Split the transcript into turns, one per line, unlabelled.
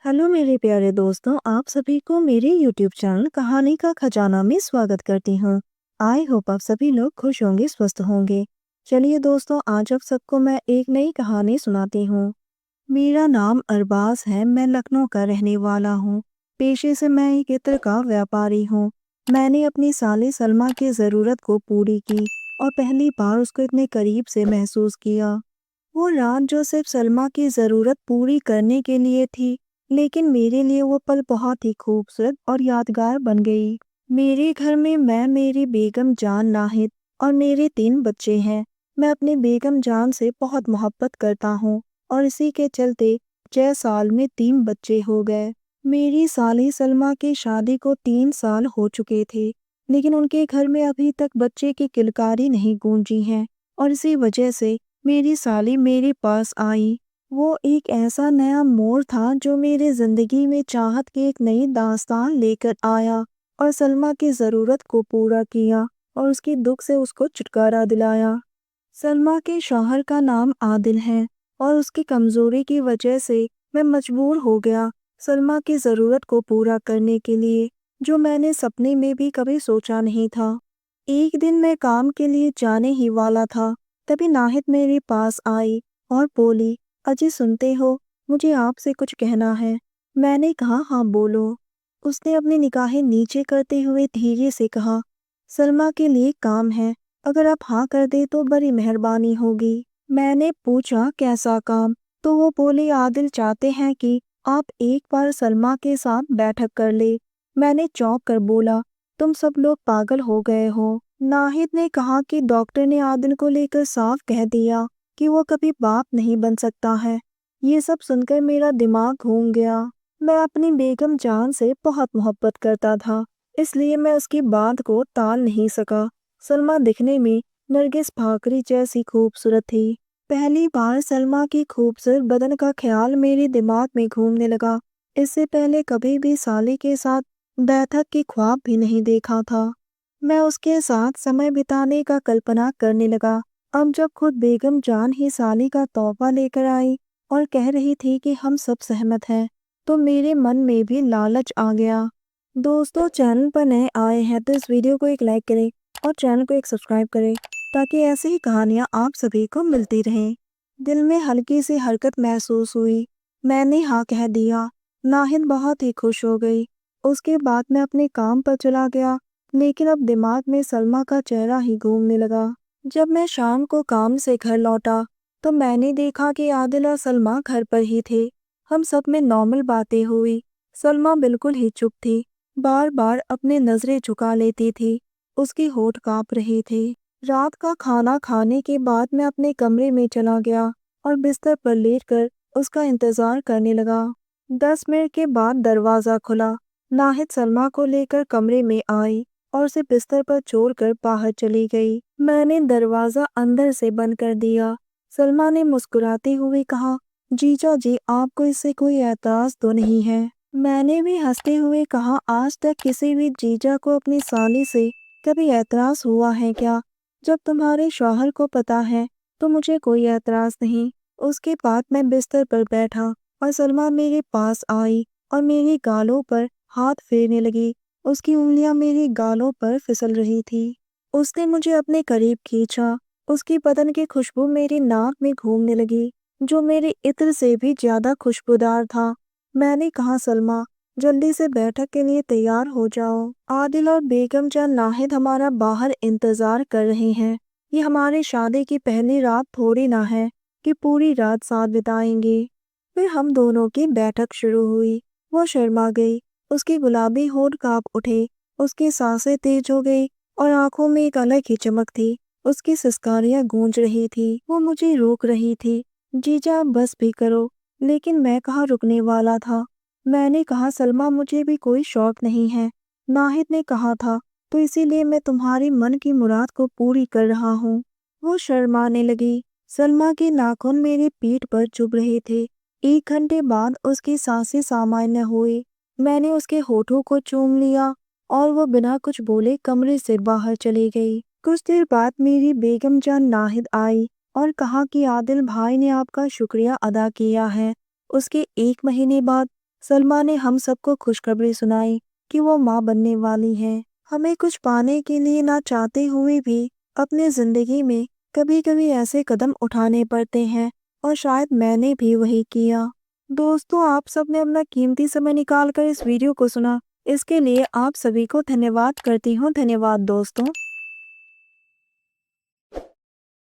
Hello मेरे प्यारे दोस्तों, आप सभी को मेरे यूट्यूब चैनल कहानी का खजाना में स्वागत करती हूँ। आई होप आप सभी लोग खुश होंगे, स्वस्थ होंगे। चलिए दोस्तों, आज आप सबको मैं एक नई कहानी सुनाती हूँ। मेरा नाम अरबाज है, मैं लखनऊ का रहने वाला हूँ। पेशे से मैं एक इत्र का व्यापारी हूँ। मैंने अपनी साली सलमा की ज़रूरत को पूरी की और पहली बार उसको इतने करीब से महसूस किया। वो रात जो सिर्फ सलमा की ज़रूरत पूरी करने के लिए थी, लेकिन मेरे लिए वो पल बहुत ही खूबसूरत और यादगार बन गई। मेरे घर में मैं, मेरी बेगम जान नाहिद और मेरे 3 बच्चे हैं। मैं अपने बेगम जान से बहुत मोहब्बत करता हूँ और इसी के चलते 6 साल में 3 बच्चे हो गए। मेरी साली सलमा की शादी को 3 साल हो चुके थे, लेकिन उनके घर में अभी तक बच्चे की किलकारी नहीं गूंजी है और इसी वजह से मेरी साली मेरे पास आई। वो एक ऐसा नया मोड़ था जो मेरे जिंदगी में चाहत की एक नई दास्तान लेकर आया और सलमा की ज़रूरत को पूरा किया और उसके दुख से उसको छुटकारा दिलाया। सलमा के शौहर का नाम आदिल है और उसकी कमज़ोरी की वजह से मैं मजबूर हो गया सलमा की ज़रूरत को पूरा करने के लिए, जो मैंने सपने में भी कभी सोचा नहीं था। एक दिन मैं काम के लिए जाने ही वाला था, तभी नाहिद मेरे पास आई और बोली, अजी सुनते हो, मुझे आपसे कुछ कहना है। मैंने कहा, हाँ बोलो। उसने अपनी निगाहें नीचे करते हुए धीरे से कहा, सलमा के लिए काम है, अगर आप हाँ कर दे तो बड़ी मेहरबानी होगी। मैंने पूछा, कैसा काम? तो वो बोले, आदिल चाहते हैं कि आप एक बार सलमा के साथ बैठक कर ले। मैंने चौंक कर बोला, तुम सब लोग पागल हो गए हो। नाहिद ने कहा कि डॉक्टर ने आदिल को लेकर साफ कह दिया कि वो कभी बाप नहीं बन सकता है। ये सब सुनकर मेरा दिमाग घूम गया। मैं अपनी बेगम जान से बहुत मोहब्बत करता था, इसलिए मैं उसकी बात को टाल नहीं सका। सलमा दिखने में नरगिस फाकरी जैसी खूबसूरत थी। पहली बार सलमा की खूबसूरत बदन का ख्याल मेरे दिमाग में घूमने लगा। इससे पहले कभी भी साली के साथ बैठक की ख्वाब भी नहीं देखा था। मैं उसके साथ समय बिताने का कल्पना करने लगा। अब जब खुद बेगम जान ही साली का तोहफा लेकर आई और कह रही थी कि हम सब सहमत हैं, तो मेरे मन में भी लालच आ गया। दोस्तों, चैनल पर नए आए हैं तो इस वीडियो को एक लाइक करें और चैनल को एक सब्सक्राइब करें, ताकि ऐसी ही कहानियाँ आप सभी को मिलती रहें। दिल में हल्की सी हरकत महसूस हुई। मैंने हाँ कह दिया। नाहिद बहुत ही खुश हो गई। उसके बाद मैं अपने काम पर चला गया, लेकिन अब दिमाग में सलमा का चेहरा ही घूमने लगा। जब मैं शाम को काम से घर लौटा तो मैंने देखा कि आदिल और सलमा घर पर ही थे। हम सब में नॉर्मल बातें हुई। सलमा बिल्कुल ही चुप थी, बार बार अपने नजरें झुका लेती थी। उसके होठ कांप रहे थे। रात का खाना खाने के बाद मैं अपने कमरे में चला गया और बिस्तर पर लेटकर उसका इंतजार करने लगा। 10 मिनट के बाद दरवाज़ा खुला। नाहिद सलमा को लेकर कमरे में आई और उसे बिस्तर पर छोड़कर बाहर चली गई। मैंने दरवाज़ा अंदर से बंद कर दिया। सलमा ने मुस्कुराते हुए कहा, जीजा जी, आपको इससे कोई एतराज़ तो नहीं है? मैंने भी हंसते हुए कहा, आज तक किसी भी जीजा को अपनी साली से कभी एतराज़ हुआ है क्या? जब तुम्हारे शौहर को पता है तो मुझे कोई एतराज़ नहीं। उसके बाद मैं बिस्तर पर बैठा और सलमा मेरे पास आई और मेरे गालों पर हाथ फेरने लगी। उसकी उंगलियां मेरी गालों पर फिसल रही थी। उसने मुझे अपने करीब खींचा। उसकी बदन की खुशबू मेरी नाक में घूमने लगी, जो मेरे इत्र से भी ज्यादा खुशबूदार था। मैंने कहा, सलमा, जल्दी से बैठक के लिए तैयार हो जाओ। आदिल और बेगम जान नाहिद हमारा बाहर इंतजार कर रहे हैं। ये हमारी शादी की पहली रात थोड़ी ना है कि पूरी रात साथ बिताएंगे। फिर हम दोनों की बैठक शुरू हुई। वो शर्मा गई। उसके गुलाबी होठ कांप उठे। उसकी सांसें तेज हो गई और आंखों में एक अलग ही चमक थी। उसकी सिसकारियां गूंज रही थी। वो मुझे रोक रही थी, जीजा बस भी करो। लेकिन मैं कहाँ रुकने वाला था। मैंने कहा, सलमा, मुझे भी कोई शौक नहीं है। नाहिद ने कहा था, तो इसीलिए मैं तुम्हारी मन की मुराद को पूरी कर रहा हूँ। वो शर्माने लगी। सलमा के नाखून मेरी पीठ पर चुभ रहे थे। 1 घंटे बाद उसकी सांसें सामान्य हुई। मैंने उसके होठों को चूम लिया और वो बिना कुछ बोले कमरे से बाहर चली गई। कुछ देर बाद मेरी बेगम जान नाहिद आई और कहा कि आदिल भाई ने आपका शुक्रिया अदा किया है। उसके 1 महीने बाद سلما نے ہم سب کو خوشخبری سنائی کہ وہ ماں بننے والی ہے۔ ہمیں کچھ پانے کے لیے نہ چاہتے ہوئے بھی اپنے زندگی میں کبھی کبھی ایسے قدم اٹھانے پڑتے ہیں، اور شاید میں نے بھی وہی کیا۔ دوستوں، آپ سب نے اپنا قیمتی سمے نکال کر اس ویڈیو کو سنا، اس کے لیے آپ سبھی کو دھنیہ واد کرتی ہوں۔ دھنیہ واد دوستوں۔